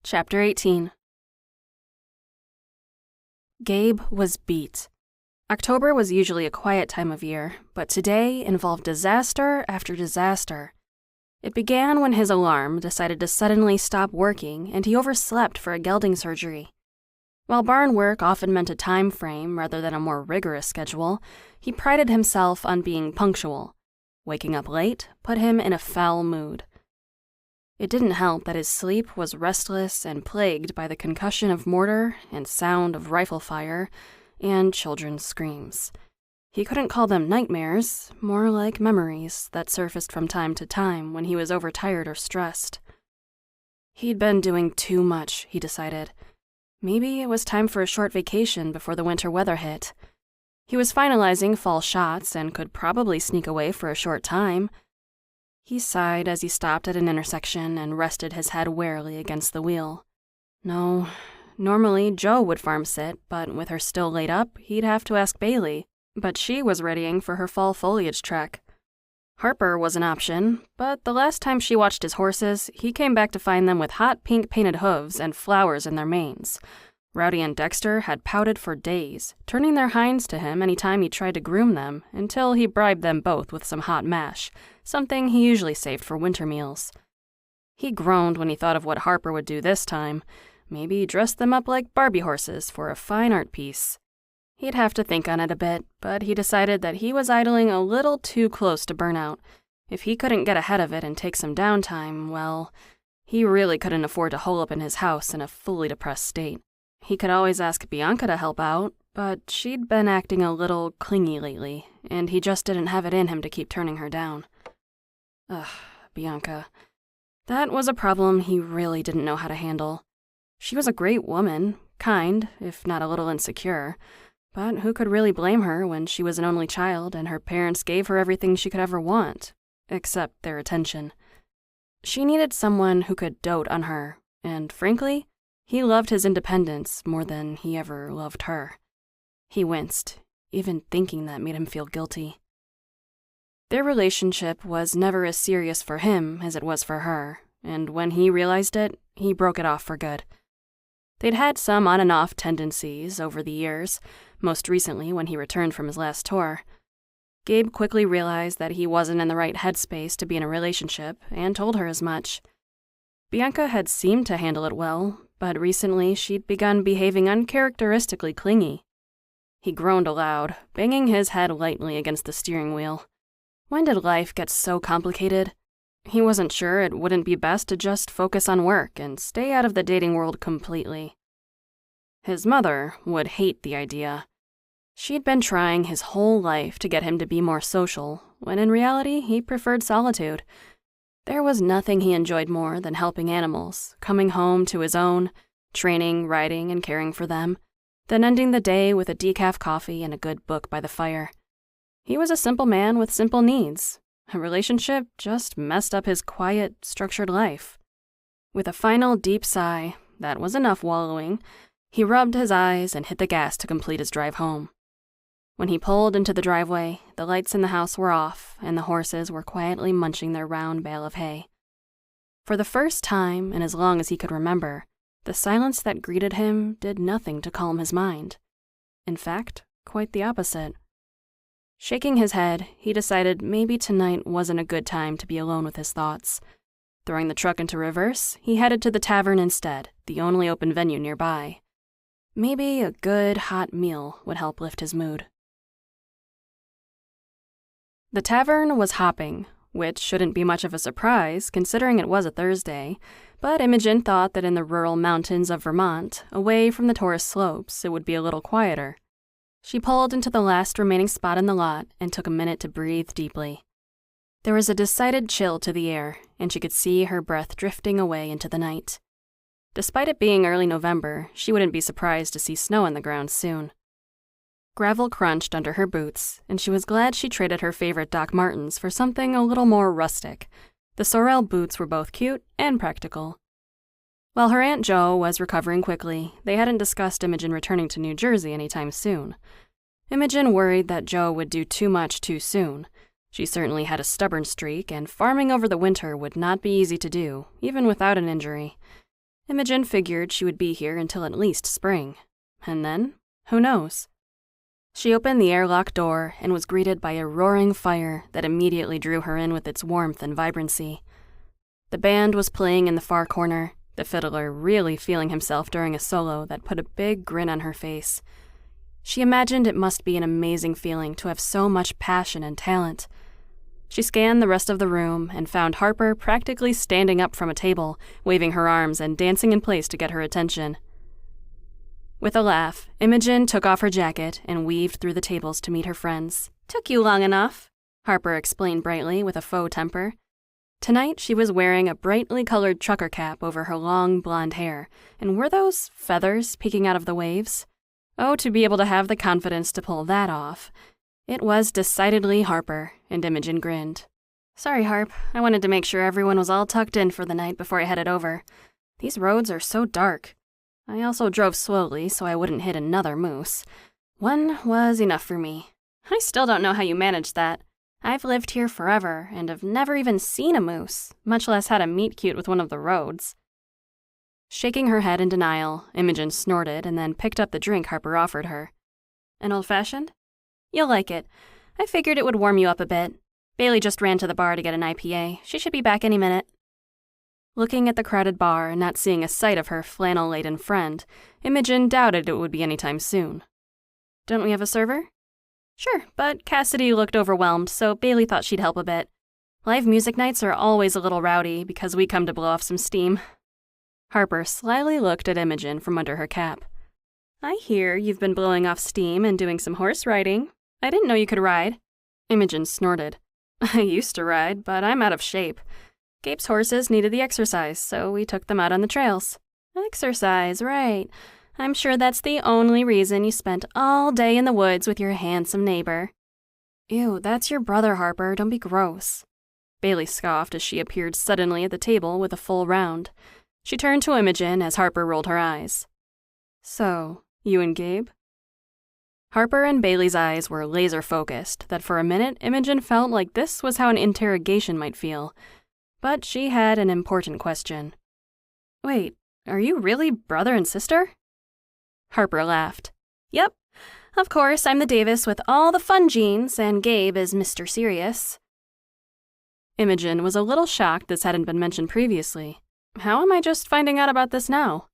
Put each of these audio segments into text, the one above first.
Chapter 18. Gabe was beat. October was usually a quiet time of year, but today involved disaster after disaster. It began when his alarm decided to suddenly stop working and he overslept for a gelding surgery. While barn work often meant a time frame rather than a more rigorous schedule, he prided himself on being punctual. Waking up late put him in a foul mood. It didn't help that his sleep was restless and plagued by the concussion of mortar and sound of rifle fire and children's screams. He couldn't call them nightmares, more like memories that surfaced from time to time when he was overtired or stressed. He'd been doing too much, he decided. Maybe it was time for a short vacation before the winter weather hit. He was finalizing fall shots and could probably sneak away for a short time. He sighed as he stopped at an intersection and rested his head wearily against the wheel. No, normally Joe would farm sit, but with her still laid up, he'd have to ask Bailey. But she was readying for her fall foliage trek. Harper was an option, but the last time she watched his horses, he came back to find them with hot pink painted hooves and flowers in their manes. Rowdy and Dexter had pouted for days, turning their hinds to him any time he tried to groom them, until he bribed them both with some hot mash, something he usually saved for winter meals. He groaned when he thought of what Harper would do this time, maybe dress them up like Barbie horses for a fine art piece. He'd have to think on it a bit, but he decided that he was idling a little too close to burnout. If he couldn't get ahead of it and take some downtime, well, he really couldn't afford to hole up in his house in a fully depressed state. He could always ask Bianca to help out, but she'd been acting a little clingy lately, and he just didn't have it in him to keep turning her down. Ugh, Bianca. That was a problem he really didn't know how to handle. She was a great woman, kind, if not a little insecure, but who could really blame her when she was an only child and her parents gave her everything she could ever want, except their attention. She needed someone who could dote on her, and frankly, he loved his independence more than he ever loved her. He winced. Even thinking that made him feel guilty. Their relationship was never as serious for him as it was for her, and when he realized it, he broke it off for good. They'd had some on and off tendencies over the years, most recently when he returned from his last tour. Gabe quickly realized that he wasn't in the right headspace to be in a relationship, and told her as much. Bianca had seemed to handle it well, but recently she'd begun behaving uncharacteristically clingy. He groaned aloud, banging his head lightly against the steering wheel. When did life get so complicated? He wasn't sure it wouldn't be best to just focus on work and stay out of the dating world completely. His mother would hate the idea. She'd been trying his whole life to get him to be more social, when in reality he preferred solitude. There was nothing he enjoyed more than helping animals, coming home to his own, training, riding, and caring for them, then ending the day with a decaf coffee and a good book by the fire. He was a simple man with simple needs. A relationship just messed up his quiet, structured life. With a final deep sigh, that was enough wallowing, he rubbed his eyes and hit the gas to complete his drive home. When he pulled into the driveway, the lights in the house were off, and the horses were quietly munching their round bale of hay. For the first time, and as long as he could remember, the silence that greeted him did nothing to calm his mind. In fact, quite the opposite. Shaking his head, he decided maybe tonight wasn't a good time to be alone with his thoughts. Throwing the truck into reverse, he headed to the tavern instead, the only open venue nearby. Maybe a good, hot meal would help lift his mood. The tavern was hopping, which shouldn't be much of a surprise considering it was a Thursday, but Imogen thought that in the rural mountains of Vermont, away from the tourist slopes, it would be a little quieter. She pulled into the last remaining spot in the lot and took a minute to breathe deeply. There was a decided chill to the air, and she could see her breath drifting away into the night. Despite it being early November, she wouldn't be surprised to see snow on the ground soon. Gravel crunched under her boots, and she was glad she traded her favorite Doc Martens for something a little more rustic. The Sorel boots were both cute and practical. While her Aunt Jo was recovering quickly, they hadn't discussed Imogen returning to New Jersey anytime soon. Imogen worried that Jo would do too much too soon. She certainly had a stubborn streak, and farming over the winter would not be easy to do, even without an injury. Imogen figured she would be here until at least spring. And then, who knows? She opened the airlock door and was greeted by a roaring fire that immediately drew her in with its warmth and vibrancy. The band was playing in the far corner, the fiddler really feeling himself during a solo that put a big grin on her face. She imagined it must be an amazing feeling to have so much passion and talent. She scanned the rest of the room and found Harper practically standing up from a table, waving her arms and dancing in place to get her attention. With a laugh, Imogen took off her jacket and weaved through the tables to meet her friends. "Took you long enough," Harper explained brightly with a faux temper. Tonight she was wearing a brightly colored trucker cap over her long blonde hair, and were those feathers peeking out of the waves? Oh, to be able to have the confidence to pull that off. It was decidedly Harper, and Imogen grinned. "Sorry, Harp. I wanted to make sure everyone was all tucked in for the night before I headed over. These roads are so dark. I also drove slowly so I wouldn't hit another moose. One was enough for me. I still don't know how you managed that. I've lived here forever and have never even seen a moose, much less had a meet cute with one of the roads." Shaking her head in denial, Imogen snorted and then picked up the drink Harper offered her. "An old-fashioned? You'll like it. I figured it would warm you up a bit. Bailey just ran to the bar to get an IPA. She should be back any minute." Looking at the crowded bar and not seeing a sight of her flannel-laden friend, Imogen doubted it would be any time soon. "Don't we have a server?" "Sure, but Cassidy looked overwhelmed, so Bailey thought she'd help a bit. Live music nights are always a little rowdy because we come to blow off some steam." Harper slyly looked at Imogen from under her cap. "I hear you've been blowing off steam and doing some horse riding. I didn't know you could ride." Imogen snorted. "I used to ride, but I'm out of shape. Gabe's horses needed the exercise, so we took them out on the trails." "Exercise, right. I'm sure that's the only reason you spent all day in the woods with your handsome neighbor." "Ew, that's your brother, Harper. Don't be gross." Bailey scoffed as she appeared suddenly at the table with a full round. She turned to Imogen as Harper rolled her eyes. "So, you and Gabe?" Harper and Bailey's eyes were laser-focused, that for a minute Imogen felt like this was how an interrogation might feel. But she had an important question. "Wait, are you really brother and sister?" Harper laughed. "Yep. Of course, I'm the Davis with all the fun genes, and Gabe is Mr. Serious." Imogen was a little shocked this hadn't been mentioned previously. How am I just finding out about this now?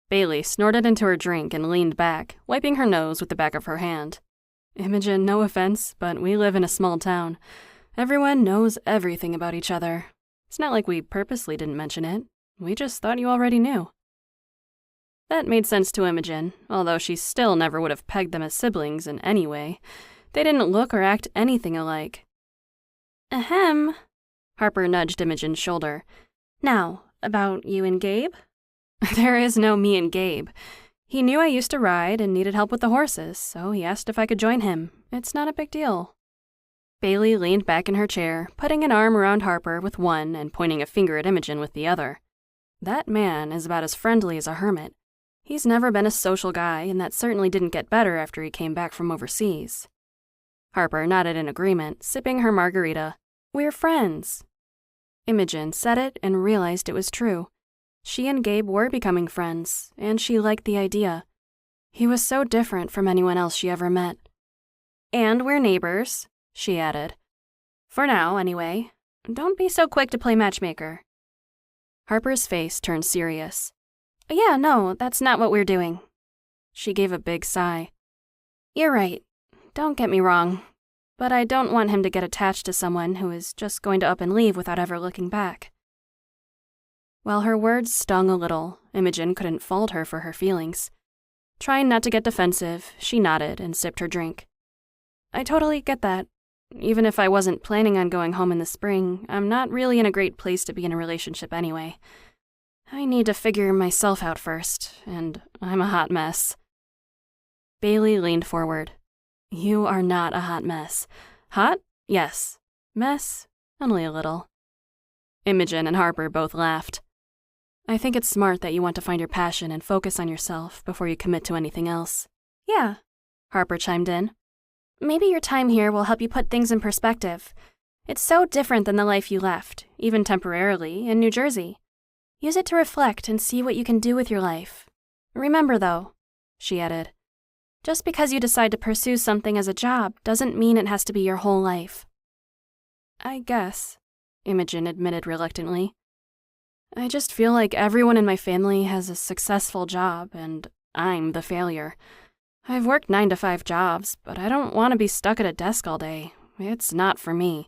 Bailey snorted into her drink and leaned back, wiping her nose with the back of her hand. "Imogen, no offense, but we live in a small town. Everyone knows everything about each other. It's not like we purposely didn't mention it. We just thought you already knew." That made sense to Imogen, although she still never would have pegged them as siblings in any way. They didn't look or act anything alike. "Ahem." Harper nudged Imogen's shoulder. "Now, about you and Gabe?" "There is no me and Gabe. He knew I used to ride and needed help with the horses, so he asked if I could join him. It's not a big deal." Bailey leaned back in her chair, putting an arm around Harper with one and pointing a finger at Imogen with the other. "That man is about as friendly as a hermit. He's never been a social guy, and that certainly didn't get better after he came back from overseas." Harper nodded in agreement, sipping her margarita. "We're friends." Imogen said it and realized it was true. She and Gabe were becoming friends, and she liked the idea. He was so different from anyone else she ever met. "And we're neighbors," she added. "For now, anyway. Don't be so quick to play matchmaker." Harper's face turned serious. "Yeah, no, that's not what we're doing." She gave a big sigh. "You're right. Don't get me wrong. But I don't want him to get attached to someone who is just going to up and leave without ever looking back." While her words stung a little, Imogen couldn't fault her for her feelings. Trying not to get defensive, she nodded and sipped her drink. "I totally get that. Even if I wasn't planning on going home in the spring, I'm not really in a great place to be in a relationship anyway. I need to figure myself out first, and I'm a hot mess." Bailey leaned forward. "You are not a hot mess. Hot? Yes. Mess? Only a little." Imogen and Harper both laughed. "I think it's smart that you want to find your passion and focus on yourself before you commit to anything else." "Yeah," Harper chimed in. "Maybe your time here will help you put things in perspective. It's so different than the life you left, even temporarily, in New Jersey. Use it to reflect and see what you can do with your life. Remember, though," she added, "just because you decide to pursue something as a job doesn't mean it has to be your whole life." "I guess," Imogen admitted reluctantly. "I just feel like everyone in my family has a successful job, and I'm the failure. I've worked 9-to-5 jobs, but I don't want to be stuck at a desk all day. It's not for me.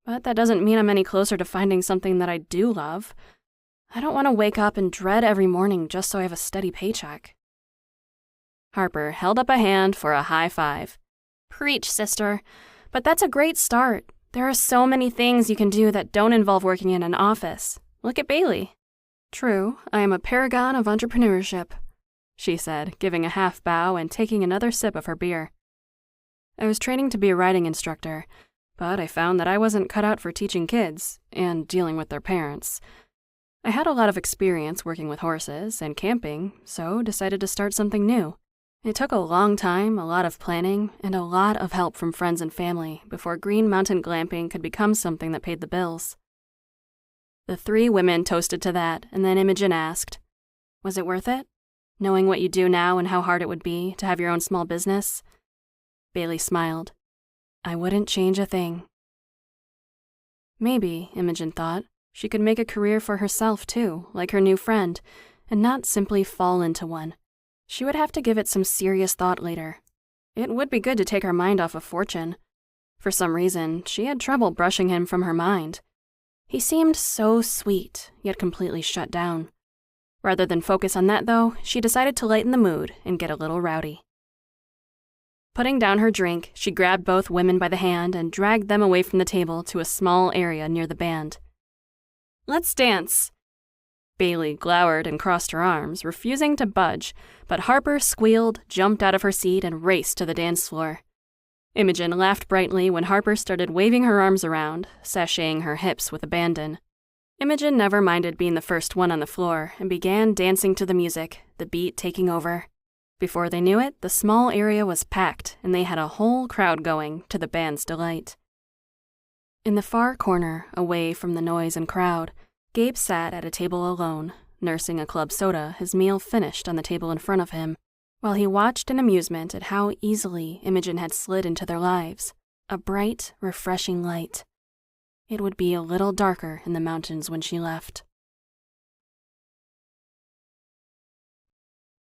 But that doesn't mean I'm any closer to finding something that I do love. I don't want to wake up and dread every morning just so I have a steady paycheck." Harper held up a hand for a high five. "Preach, sister. But that's a great start. There are so many things you can do that don't involve working in an office. Look at Bailey." "True, I am a paragon of entrepreneurship," she said, giving a half bow and taking another sip of her beer. "I was training to be a riding instructor, but I found that I wasn't cut out for teaching kids and dealing with their parents. I had a lot of experience working with horses and camping, so decided to start something new. It took a long time, a lot of planning, and a lot of help from friends and family before Green Mountain glamping could become something that paid the bills." The three women toasted to that, and then Imogen asked, "Was it worth it? Knowing what you do now and how hard it would be to have your own small business?" Bailey smiled. "I wouldn't change a thing." Maybe, Imogen thought, she could make a career for herself too, like her new friend, and not simply fall into one. She would have to give it some serious thought later. It would be good to take her mind off of Fortune. For some reason, she had trouble brushing him from her mind. He seemed so sweet, yet completely shut down. Rather than focus on that, though, she decided to lighten the mood and get a little rowdy. Putting down her drink, she grabbed both women by the hand and dragged them away from the table to a small area near the band. "Let's dance." Bailey glowered and crossed her arms, refusing to budge, but Harper squealed, jumped out of her seat, and raced to the dance floor. Imogen laughed brightly when Harper started waving her arms around, sashaying her hips with abandon. Imogen never minded being the first one on the floor and began dancing to the music, the beat taking over. Before they knew it, the small area was packed, and they had a whole crowd going, to the band's delight. In the far corner, away from the noise and crowd, Gabe sat at a table alone, nursing a club soda, his meal finished on the table in front of him, while he watched in amusement at how easily Imogen had slid into their lives, a bright, refreshing light. It would be a little darker in the mountains when she left.